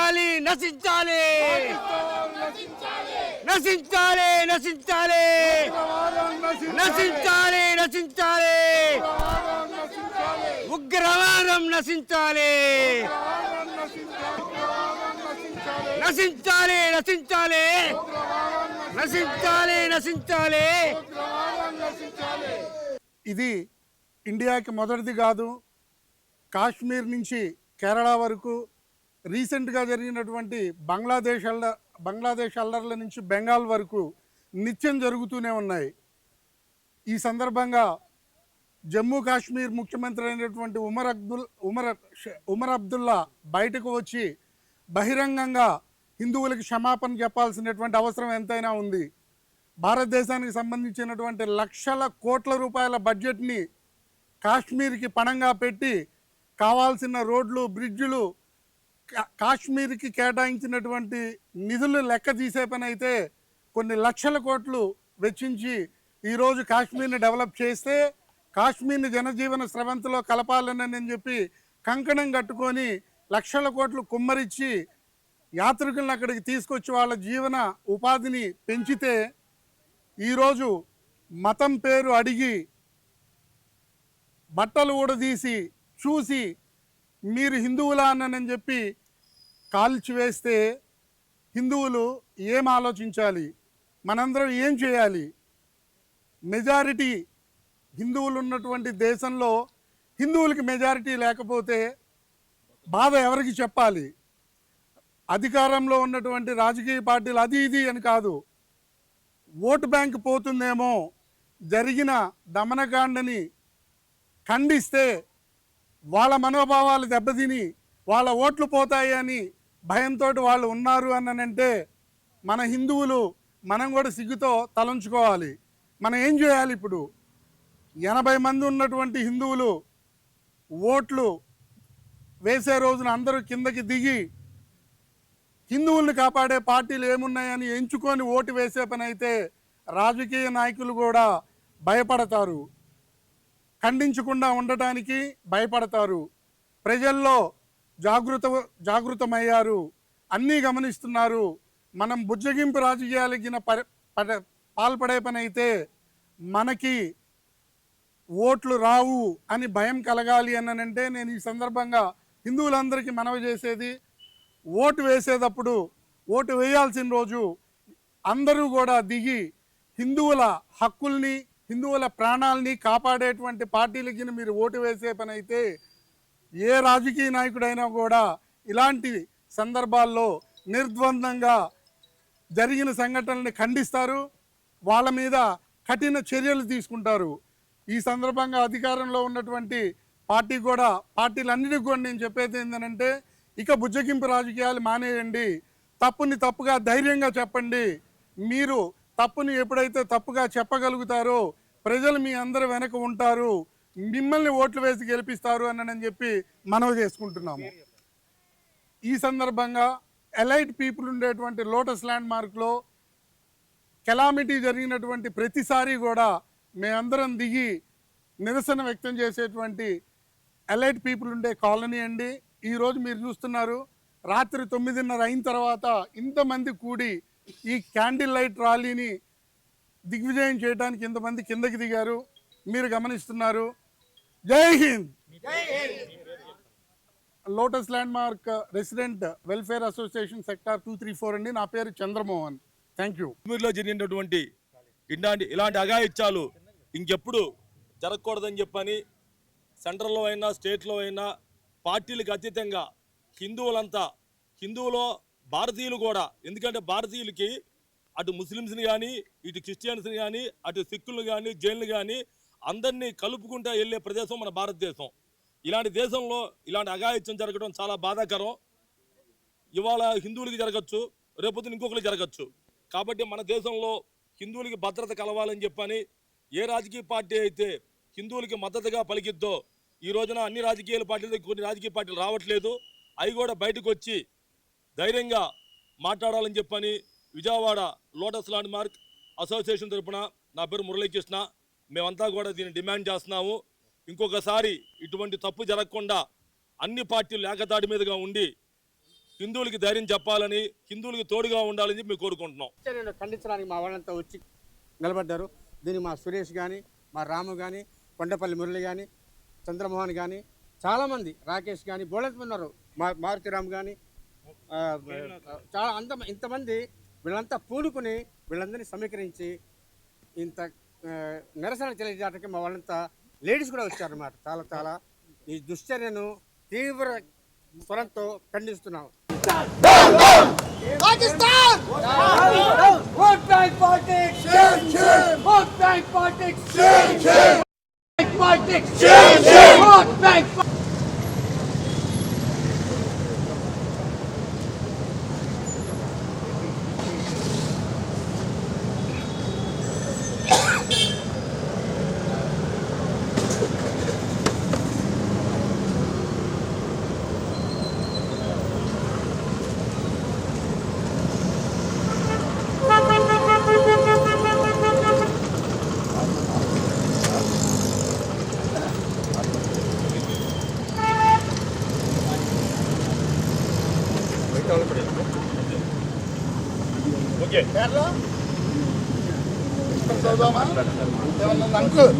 నశించాలి నశించాలి నశించాలి నశించాలి నశించాలి నశించాలి ఉగ్రవాదం నశించాలి నశించాలి నశించాలి నశించాలి నశించాలి. ఇది ఇండియాకి మొదటిది కాదు. కాశ్మీర్ నుంచి కేరళ వరకు, రీసెంట్గా జరిగినటువంటి బంగ్లాదేశ్ అల్లర్ల నుంచి బెంగాల్ వరకు నిత్యం జరుగుతూనే ఉన్నాయి. ఈ సందర్భంగా జమ్మూ కాశ్మీర్ ముఖ్యమంత్రి అయినటువంటి ఉమర్ అబ్దుల్లా బయటకు వచ్చి బహిరంగంగా హిందువులకి క్షమాపణ చెప్పాల్సినటువంటి అవసరం ఎంతైనా ఉంది. భారతదేశానికి సంబంధించినటువంటి లక్షల కోట్ల రూపాయల బడ్జెట్ని కాశ్మీర్కి పణంగా పెట్టి కావాల్సిన రోడ్లు, బ్రిడ్జులు, కాశ్మీర్కి కేటాయించినటువంటి నిధులు లెక్క తీసే పని అయితే కొన్ని లక్షల కోట్లు వెచ్చించి ఈరోజు కాశ్మీర్ని డెవలప్ చేస్తే, కాశ్మీర్ని జనజీవన స్రవంతిలో కలపాలని చెప్పి కంకణం కట్టుకొని లక్షల కోట్లు కుమ్మరిచ్చి యాత్రికులను అక్కడికి తీసుకొచ్చి వాళ్ళ జీవన ఉపాధిని పెంచితే, ఈరోజు మతం పేరు అడిగి బట్టలు ఊడదీసి చూసి మీరు హిందువులా అన్నని చెప్పి కాల్చివేస్తే హిందువులు ఏం ఆలోచించాలి? మనందరం ఏం చేయాలి? మెజారిటీ హిందువులు ఉన్నటువంటి దేశంలో హిందువులకి మెజారిటీ లేకపోతే బాధ ఎవరికి చెప్పాలి? అధికారంలో ఉన్నటువంటి రాజకీయ పార్టీలు అది ఇది అని కాదు, ఓటు బ్యాంక్ పోతుందేమో, జరిగిన దమనకాండని ఖండిస్తే వాళ్ళ మనోభావాలు దెబ్బతిని వాళ్ళ ఓట్లు పోతాయి అని భయంతో వాళ్ళు ఉన్నారు అనంటే మన హిందువులు మనం కూడా సిగ్గుతో తలంచుకోవాలి. మనం ఏం చేయాలి? ఇప్పుడు 80 మంది ఉన్నటువంటి హిందువులు ఓట్లు వేసే రోజున అందరూ కిందకి దిగి హిందువుల్ని కాపాడే పార్టీలు ఏమున్నాయని ఎంచుకొని ఓటు వేసే పని అయితే రాజకీయ నాయకులు కూడా భయపడతారు, ఖండించకుండా ఉండటానికి భయపడతారు. ప్రజల్లో జాగృతమయ్యారు, అన్నీ గమనిస్తున్నారు. మనం బుజ్జగింపు రాజకీయాలకి పాల్పడే పని అయితే మనకి ఓట్లు రావు అని భయం కలగాలి అనంటే నేను ఈ సందర్భంగా హిందువులందరికీ మనవి చేసేది, ఓటు వేసేటప్పుడు, ఓటు వేయాల్సిన రోజు అందరూ కూడా దిగి హిందువుల హక్కుల్ని, హిందువుల ప్రాణాలని కాపాడేటువంటి పార్టీలకి మీరు ఓటు వేసే పని అయితే ఏ రాజకీయ నాయకుడైనా కూడా ఇలాంటి సందర్భాల్లో నిర్ద్వందంగా జరిగిన సంఘటనల్ని ఖండిస్తారు, వాళ్ళ మీద కఠిన చర్యలు తీసుకుంటారు. ఈ సందర్భంగా అధికారంలో ఉన్నటువంటి పార్టీలన్నిటికీ కూడా నేను చెప్పేది ఏంటంటే, ఇక బుజ్జగింపు రాజకీయాలు మానేయండి, తప్పుని తప్పుగా ధైర్యంగా చెప్పండి. మీరు తప్పుని ఎప్పుడైతే తప్పుగా చెప్పగలుగుతారో ప్రజలు మీ అందరి వెనక ఉంటారు, మిమ్మల్ని ఓట్లు వేసి గెలిపిస్తారు అని చెప్పి మనవి చేసుకుంటున్నాము. ఈ సందర్భంగా ఎలైట్ పీపుల్ ఉండేటువంటి లోటస్ ల్యాండ్ మార్క్లో కెలామిటీ జరిగినటువంటి ప్రతిసారి కూడా మేమందరం దిగి నిరసన వ్యక్తం చేసేటువంటి ఎలైట్ పీపుల్ ఉండే కాలనీ అండి. ఈరోజు మీరు చూస్తున్నారు, రాత్రి 9:30 అయిన తర్వాత ఇంతమంది కూడి ఈ క్యాండిల్ లైట్ ర్యాలీని దిగ్విజయం చేయడానికి ఇంతమంది కిందకి దిగారు, మీరు గమనిస్తున్నారు. జై Hind. Lotus land mark resident welfare association sector 234 అండి. నా పేరు చంద్రమోహన్. Thank you. కాశ్మీర్లో జరిగినటువంటి ఇలాంటి అఘాయిత్యాలు ఇంకెప్పుడు జరగకూడదని చెప్పని సెంట్రల్లో అయినా స్టేట్లో అయినా పార్టీలకు అతీతంగా హిందువులో భారతీయులు కూడా, ఎందుకంటే భారతీయులకి అటు ముస్లిమ్స్ని కానీ, ఇటు క్రిస్టియన్స్ని కానీ, అటు సిక్కులు కానీ, జైన్లు కానీ అందరినీ కలుపుకుంటూ వెళ్ళే ప్రదేశం మన భారతదేశం. ఇలాంటి దేశంలో ఇలాంటి అఘాయిత్యం జరగడం చాలా బాధాకరం. ఇవాళ హిందువులకి జరగచ్చు, రేపొద్దున ఇంకొకరికి జరగచ్చు. కాబట్టి మన దేశంలో హిందువులకి భద్రత కలవాలని చెప్పని ఏ రాజకీయ పార్టీ అయితే హిందువులకి మద్దతుగా పలికిద్దో, ఈ రోజున అన్ని రాజకీయ పార్టీలు, కొన్ని రాజకీయ పార్టీలు రావట్లేదు, అవి కూడా బయటకు వచ్చి ధైర్యంగా మాట్లాడాలని చెప్పని Vijayawada lotus land mark association తరఫున నా పేరు మురళీకృష్ణ, మేమంతా కూడా దీన్ని డిమాండ్ చేస్తున్నాము. ఇంకొకసారి ఇటువంటి తప్పు జరగకుండా అన్ని పార్టీలు ఏకతాటి మీదుగా ఉండి హిందువులకి ధైర్యం చెప్పాలని, హిందువులకి తోడుగా ఉండాలని చెప్పి మేము కోరుకుంటున్నాం. నేను ఖండించడానికి మా వాళ్ళంతా వచ్చి నిలబడ్డారు. దీన్ని మా సురేష్ కానీ, మా రాము కానీ, కొండపల్లి మురళి కానీ, చంద్రమోహన్ కానీ, చాలామంది, రాకేష్ కానీ, బోళంతమంది ఉన్నారు, మారుతిరామ్ కానీ, చాలా ఇంతమంది వీళ్ళంతా పూనుకుని వీళ్ళందరినీ సమీకరించి ఇంత నిరసన తెలియజేయడానికి మా వాళ్ళంతా లేడీస్ కూడా వచ్చారన్నమాట. చాలా చాలా ఈ దుశ్చర్యను తీవ్ర స్వరంతో ఖండిస్తున్నాం. Pakistan! Vote bank politics! Shame, shame! Vote bank politics! Shame, shame! Politics! Shame, shame! Vote bank politics! Okay uncle